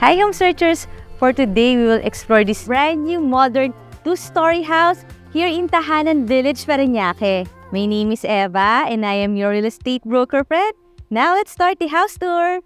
Hi home searchers! For today, we will explore this brand new modern two-story house here in Tahanan Village, Parañaque. My name is Eva and I am your real estate broker friend. Now let's start the house tour!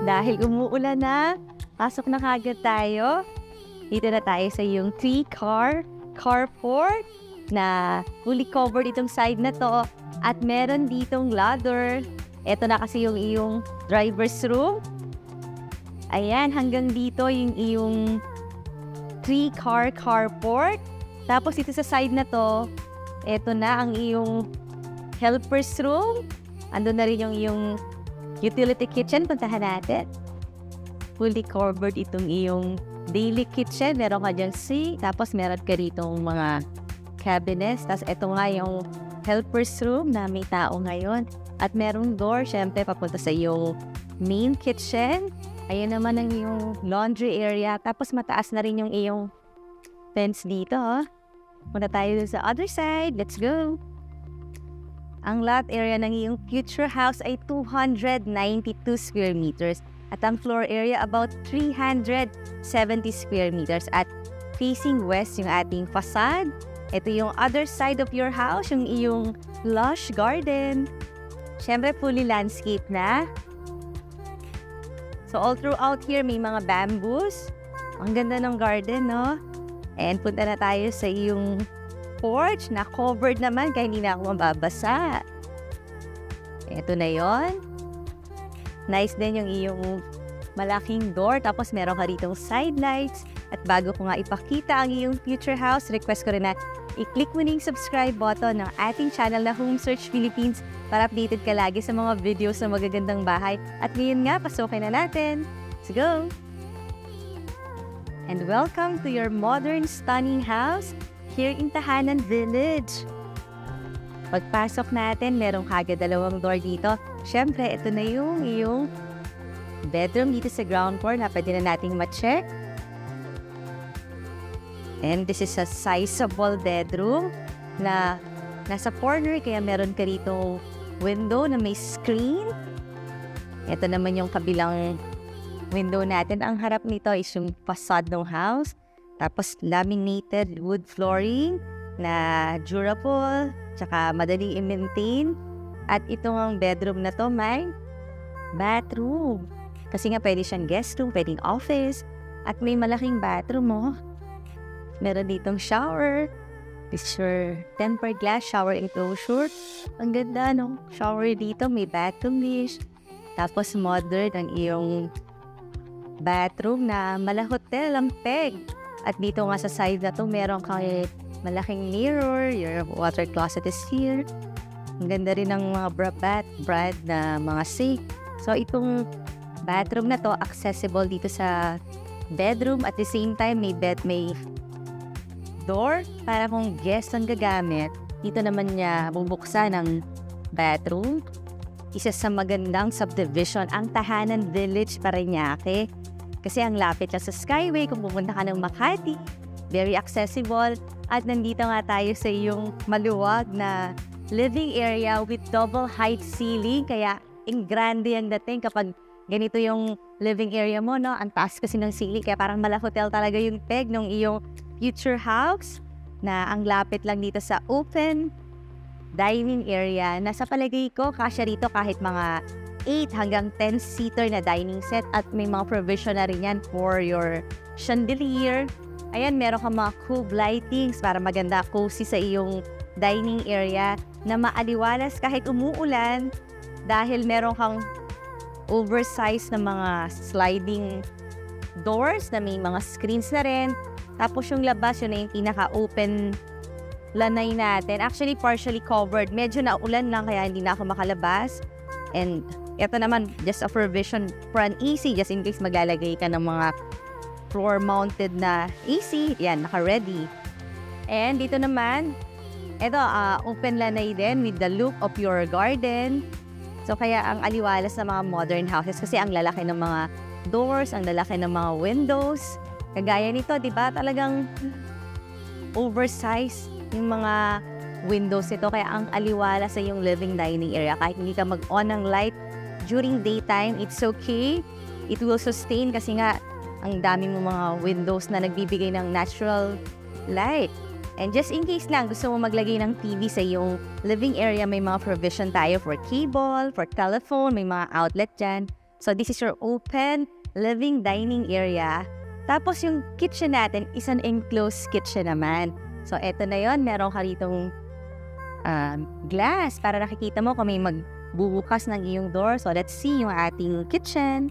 Dahil umuulan na, pasok na kagad tayo. Dito na tayo sa yung 3-car carport na fully covered itong side na to. At meron ditong ladder. Ito na kasi yung iyong driver's room. Ayan, hanggang dito yung iyong 3-car carport. Tapos ito sa side na to, ito na ang iyong helper's room. Ando na rin yung iyong utility kitchen, puntahan natin. Fully covered itong iyong daily kitchen. Meron ka diyang sink. Tapos meron ka ditong mga cabinets. Tapos ito nga yung helper's room na may tao ngayon. At merong door, syempre, papunta sa iyong main kitchen. Ayan naman ang iyong laundry area. Tapos mataas na rin yung iyong fence dito. Punta tayo sa other side. Let's go! Ang lot area ng iyong future house ay 292 square meters at ang floor area about 370 square meters at facing west yung ating facade. Ito yung other side of your house, yung iyong lush garden. Siyempre fully landscape na. So all throughout here may mga bamboos. Ang ganda ng garden, no? And punta na tayo sa iyong porch na covered naman kaya hindi na ako mababasa. Ito na yon. Nice din yung iyong malaking door. Tapos meron ka ditong side lights. At bago ko nga ipakita ang iyong future house, request ko rin na i-click mo na yung subscribe button ng ating channel na Home Search Philippines para updated ka lagi sa mga videos ng magagandang bahay. At ngayon nga, pasukin na natin. Let's go! And welcome to your modern, stunning house here in Tahanan Village. Pagpasok natin, merong kagad dalawang door dito. Siyempre, ito na yung iyong bedroom dito sa ground floor na pwede na nating ma-check. And this is a sizable bedroom na nasa corner, kaya meron ka rito window na may screen. Ito naman yung kabilang window natin. Ang harap nito is yung facade ng house. Tapos laminated wood flooring na durable, tsaka madali i-maintain. At itong bedroom na to may bathroom. Kasi nga pwede siyang guest room, pwedeng office. At may malaking bathroom mo. Meron ditong shower. It's your tempered glass shower enclosure. Ang ganda, no? Shower dito, may bathroom dish. Tapos modern ang iyong bathroom na mala hotel ang peg. At dito nga sa side na to, meron kang malaking mirror. Your water closet is here. Ang ganda rin ng mga brad na mga sink. So, itong bathroom na to, accessible dito sa bedroom. At the same time, may door para kung guest ang gagamit. Dito naman niya bubuksan ang bathroom. Isa sa magandang subdivision, ang Tahanan Village, Parañaque. Kasi ang lapit lang sa Skyway kung pupunta ka ng Makati. Very accessible. At nandito nga tayo sa iyong maluwag na living area with double height ceiling. Kaya ang grande ang dating kapag ganito yung living area mo, no? Ang taas kasi ng ceiling. Kaya parang mala hotel talaga yung peg ng iyong future house na ang lapit lang dito sa open dining area. Nasa palagay ko, kasya rito kahit mga 8 hanggang 10-seater na dining set at may mga provision na rin yan for your chandelier. Ayan, meron kang mga cube lightings para maganda, cozy sa iyong dining area na maaliwalas kahit umuulan dahil meron kang oversized na mga sliding doors na may mga screens na rin. Tapos yung labas, yun na yung pinaka-open lanay natin. Actually, partially covered. Medyo naulan lang kaya hindi na ako makalabas. And ito naman, just a provision for an AC, just in case maglalagay ka ng mga floor-mounted na AC. Yan, naka-ready. And dito naman, ito, open lanay din with the look of your garden. So, So, kaya ang aliwalas ng mga modern houses kasi ang lalaki ng mga doors, ang lalaki ng mga windows. Kagaya nito, di ba? Talagang oversized yung mga windows nito. Kaya ang aliwalas sa yung living dining area. Kahit hindi ka mag-on ng light during daytime, it's okay. It will sustain kasi nga ang dami mo mga windows na nagbibigay ng natural light. And just in case lang, gusto mo maglagay ng TV sa iyong living area, may mga provision tayo for cable, for telephone, may mga outlet dyan. So this is your open living dining area. Tapos yung kitchen natin is an enclosed kitchen naman. So eto na yon, meron ka ritong glass para nakikita mo kung may magbubukas ng iyong door. So let's see yung ating kitchen.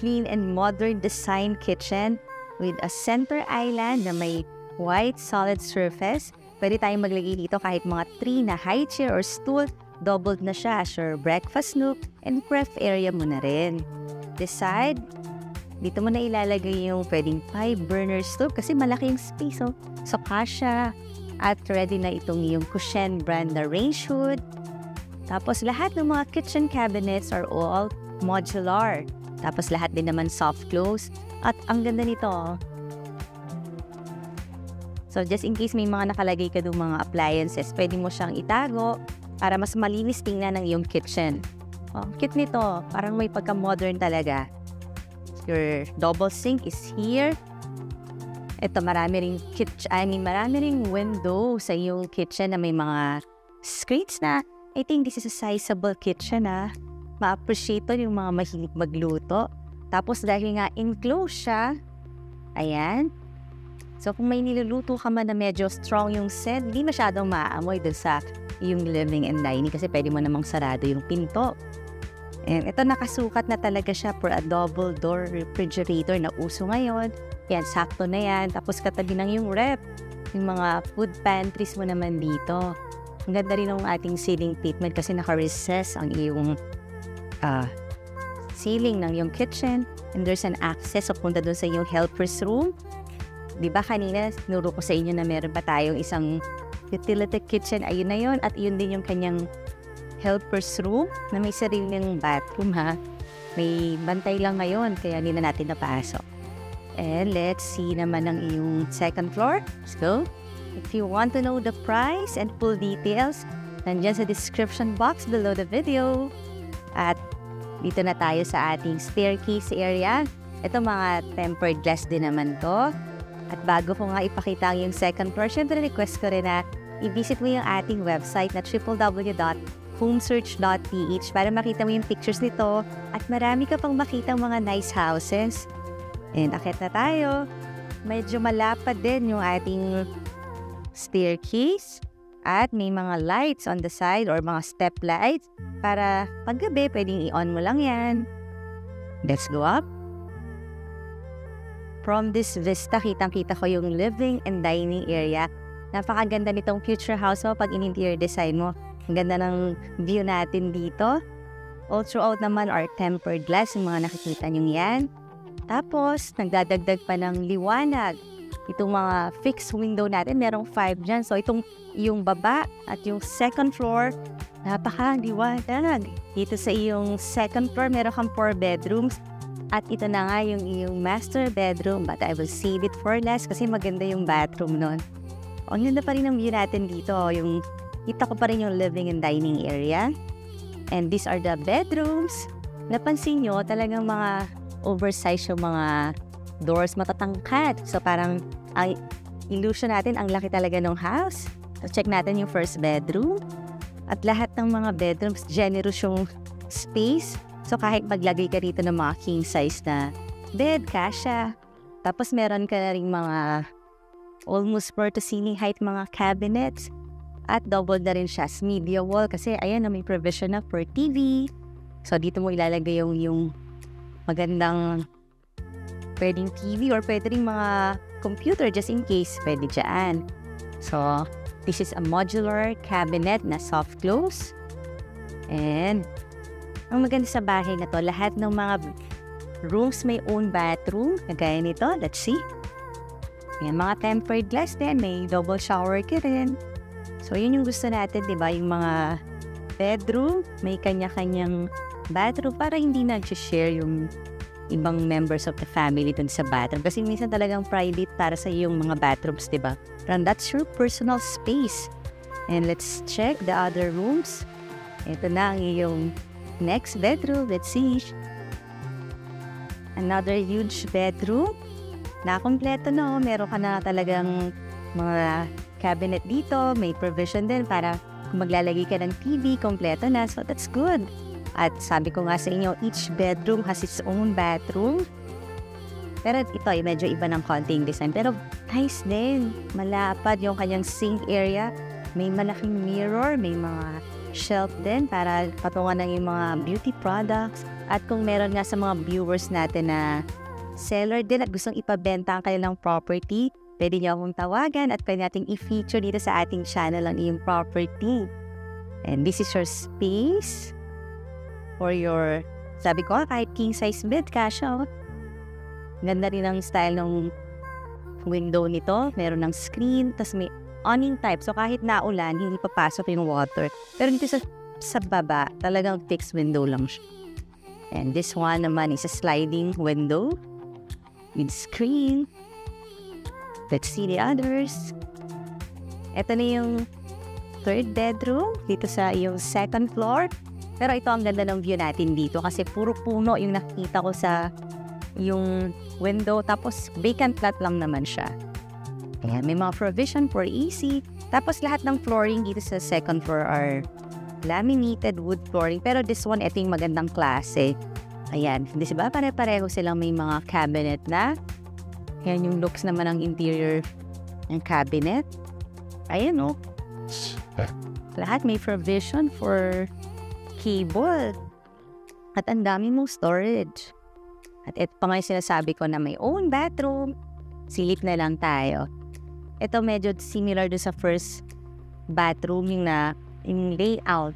Clean and modern design kitchen with a center island na may white solid surface. Pwede tayong maglagay dito kahit mga 3 na high chair or stool. Doubled na siya as your breakfast nook and prep area mo na rin. This side, dito mo na ilalagay yung pwedeng 5-burner stove kasi malaki yung space. So kasha. At ready na itong yung Kushen brand na range hood. Tapos lahat ng mga kitchen cabinets are all modular. Tapos lahat din naman soft close. At ang ganda nito. So just in case may mga nakalagay ka doon mga appliances, pwede mo siyang itago para mas malinis tingnan ng iyong kitchen. Cute nito. Parang may pagka-modern talaga. Your double sink is here. Ito, marami ring window sa iyong kitchen na may mga screens na. I think this is a sizable kitchen Ma-appreciate to yung mga mahilig magluto. Tapos dahil nga enclosed siya, ayan. So kung may niluluto ka man na medyo strong yung scent, hindi masyadong maaamoy dun sa yung living and dining kasi pwede mo namang sarado yung pinto. And ito nakasukat na talaga siya for a double door refrigerator na uso ngayon. Yan, sakto na yan. Tapos katabi ng yung rep. Yung mga food pantries mo naman dito. Ang ganda rin ng ating ceiling treatment kasi naka-recess ang iyong ceiling ng yung kitchen. And there's an access so punta dun sa yung helper's room. Diba kanina, nuro ko sa inyo na meron pa tayong isang utility kitchen. Ayun na yun. At yun din yung kanyang helper's room na may sariling bathroom May bantay lang ngayon kaya hindi na natin napasok. And let's see naman ang iyong second floor. Let's go. If you want to know the price and full details, nandyan sa description box below the video. At dito na tayo sa ating staircase area. Ito mga tempered glass din naman to. At bago ko nga ipakita yung second floor, syempre request ko rin na i-visit mo yung ating website na www.homesearch.ph para makita mo yung pictures nito at marami ka pang makita mga nice houses. And akit na tayo. Medyo malapad din yung ating staircase at may mga lights on the side or mga step lights para paggabi pwedeng i-on mo lang yan. Let's go up. From this vista, kitang-kita ko yung living and dining area. Napakaganda nitong future house mo pag in-interior design mo. Ang ganda ng view natin dito. All throughout naman are tempered glass, yung mga nakikita nyo yan. Tapos, nagdadagdag pa ng liwanag. Itong mga fixed window natin, merong 5 dyan. So, itong yung baba at yung second floor, napaka-liwanag. Dito sa iyong second floor, meron kang 4 bedrooms. At ito na nga yung iyong master bedroom. But I will save it for last kasi maganda yung bathroom nun. Ang ganda pa rin ang view natin dito. Kita ko pa rin yung living and dining area. And these are the bedrooms. Napansin nyo, talagang mga oversized yung mga doors, matatangkad. So parang ang illusion natin, ang laki talaga ng house. So check natin yung first bedroom. At lahat ng mga bedrooms, generous yung space. So kahit maglagay ka rito ng mga king size na bed, kasha. Tapos meron ka na rin mga almost floor to ceiling height mga cabinets. At double na rin siya as media wall kasi ayan na may provision na for TV. So dito mo ilalagay yung magandang pwedeng TV or pwede rin mga computer just in case pwede dyan. So this is a modular cabinet na soft close. And ang maganda sa bahay na to, lahat ng mga rooms may own bathroom. Kagaya nito, let's see. Ayan, mga tempered glass din. May double shower ka rin. So, yun yung gusto natin, di ba? Yung mga bedroom, may kanya-kanyang bathroom para hindi nag-share yung ibang members of the family dun sa bathroom. Kasi minsan talagang private para sa yung mga bathrooms, diba? And that's your personal space. And let's check the other rooms. Ito na ang iyong next bedroom. Let's see. Another huge bedroom. Nakompleto na. Meron ka na talagang mga cabinet dito. May provision din para kung maglalagay ka ng TV, kompleto na. So that's good. At sabi ko nga sa inyo, each bedroom has its own bathroom. Pero ito ay medyo iba ng konting design. Pero nice din. Malapad yung kanyang sink area. May malaking mirror, may mga shelf din para patungan ng yung mga beauty products. At kung meron nga sa mga viewers natin na seller din at gustong ipabenta ang kanilang property, pwede niyo akong tawagan at pwede nating i-feature dito sa ating channel ang iyong property. And this is your space for your, sabi ko, kahit king size bed, kasha. Ganda rin ang style ng window nito. Meron ng screen, tas may awning type. So kahit naulan, hindi papasok yung water. Pero dito sa baba, talagang fixed window lang siya. And this one naman is a sliding window with screen. Let's see the others. Ito na yung third bedroom dito sa yung second floor. Pero ito ang ganda ng view natin dito kasi puro puno yung nakikita ko sa yung window. Tapos vacant lot lang naman siya. Ayan, may mga provision for AC. Tapos lahat ng flooring dito sa second floor are laminated wood flooring. Pero this one, ito yung magandang klase. Ayan, hindi ba? Pare-pareho silang may mga cabinet na. Ayan yung looks naman ng interior ng cabinet. Ayan o. Lahat may provision for cable. At ang dami mong storage. At ito pa nga yung sinasabi ko na may own bathroom. Silip na lang tayo. Ito medyo similar do sa first bathroom yung layout.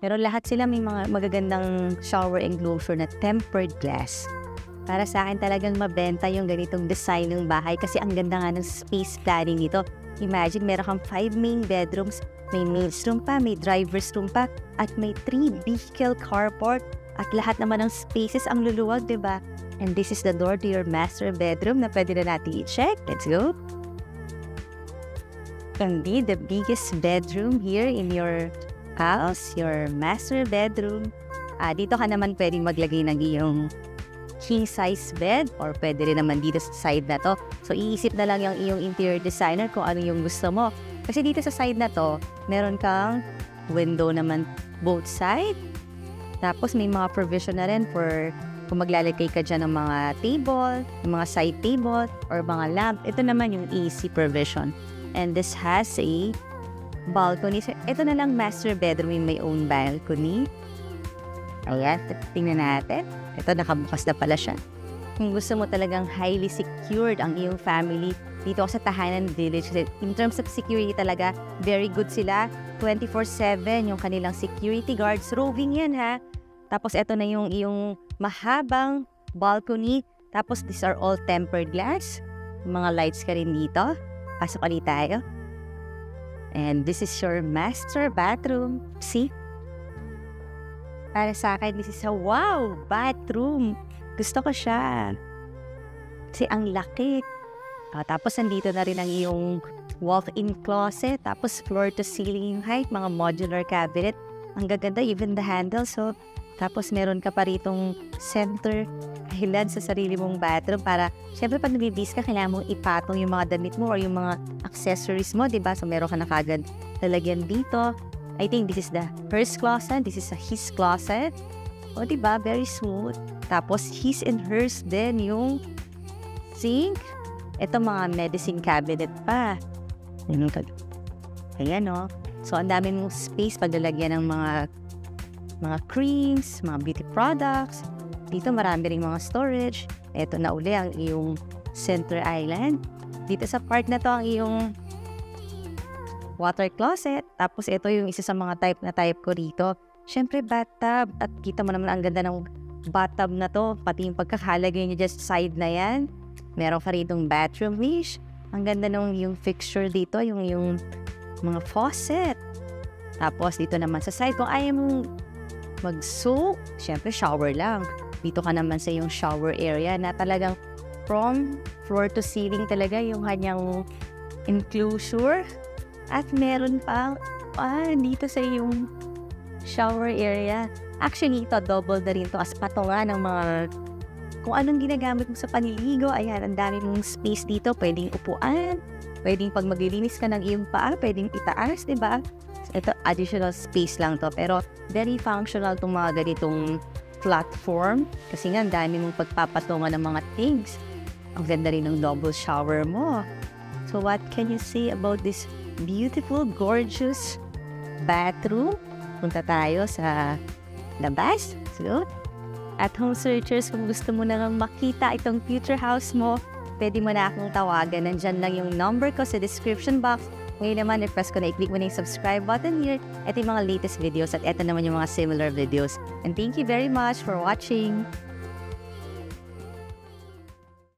Pero lahat sila may mga magagandang shower enclosure na tempered glass. Para sa akin talagang mabenta yung ganitong design ng bahay kasi ang ganda nga ng space planning nito. Imagine meron kang 5 main bedrooms, may maid's room pa, may driver's room pa, at may 3 vehicle carport, at lahat naman ng spaces ang luluwag, diba? And this is the door to your master bedroom na pwede na natin i-check. Let's go! Indeed, the biggest bedroom here in your house, your master bedroom. Dito ka naman pwedeng maglagay ng iyong king size bed or pwede rin naman dito sa side na to. So, iisip na lang yung iyong interior designer kung ano yung gusto mo. Kasi dito sa side na to, meron kang window naman both side. Tapos, may mga provision na rin for kung maglalagay ka dyan ng mga table, ng mga side table, or mga lamp. Ito naman yung AC provision. And this has a balcony. So, ito na lang master bedroom yung may own balcony. Ayan, tingnan natin. Ito, nakabukas na pala siya. Kung gusto mo talagang highly secured ang iyong family dito sa Tahanan Village. In terms of security talaga, very good sila. 24/7 yung kanilang security guards. Roving yan ha. Tapos ito na yung iyong mahabang balcony. Tapos these are all tempered glass. Mga lights ka rin dito. Pasok ulit tayo. And this is your master bathroom. See? Para sa akin, this is a wow bathroom. Gusto ko siya. Kasi ang laki. Tapos, nandito na rin ang iyong walk-in closet. Tapos, floor-to-ceiling height, mga modular cabinet. Ang gaganda, even the handle. So, tapos, meron ka pa ritong center island sa sarili mong bathroom para, syempre, pag nabibis ka, kailangan mong ipatong yung mga damit mo or yung mga accessories mo, diba? So, meron ka na kagad lalagyan dito. I think this is the hers closet. This is his closet. O, diba? Very smooth. Tapos, his and hers din yung sink. Ito mga medicine cabinet pa. Ayan, o. So, ang dami mong space paglalagyan ng mga creams, mga beauty products. Dito, marami ring mga storage. Ito na uli ang iyong center island. Dito sa part na to, ang iyong water closet. Tapos ito yung isa sa mga type ko rito. Siyempre bathtub. At kita mo naman ang ganda ng bathtub na to. Pati yung pagkakalagay niya just side na yan. Meron ka ritong bathroom wish. Ang ganda nung yung fixture dito. Yung mga faucet. Tapos dito naman sa side, kung ayaw mong mag-soak, syempre shower lang. Dito ka naman sa yung shower area na talagang from floor to ceiling talaga yung kanyang enclosure. At meron pang dito sa yung shower area. Actually, ito double na rin to as patungan ng mga kung anong ginagamit mo sa panliligo. Ayan, ang dami mong space dito. Pwedeng upuan, pwedeng pag maglilinis ka ng iyong paa, pwedeng itaas, diba? So, ito, additional space lang to. Pero, very functional itong mga ganitong platform. Kasi nga, ang dami mong pagpapatungan ng mga things. Ang ganda rin ng double shower mo. So, what can you say about this beautiful, gorgeous bathroom? Punta tayo sa labas. So, at home searchers, kung gusto mo na makita itong future house mo, pwede mo na akong tawagan. Nandyan lang yung number ko sa description box. Ngayon naman, i-press ko na, i-click mo na yung subscribe button here. Ito yung mga latest videos at ito naman yung mga similar videos. And thank you very much for watching.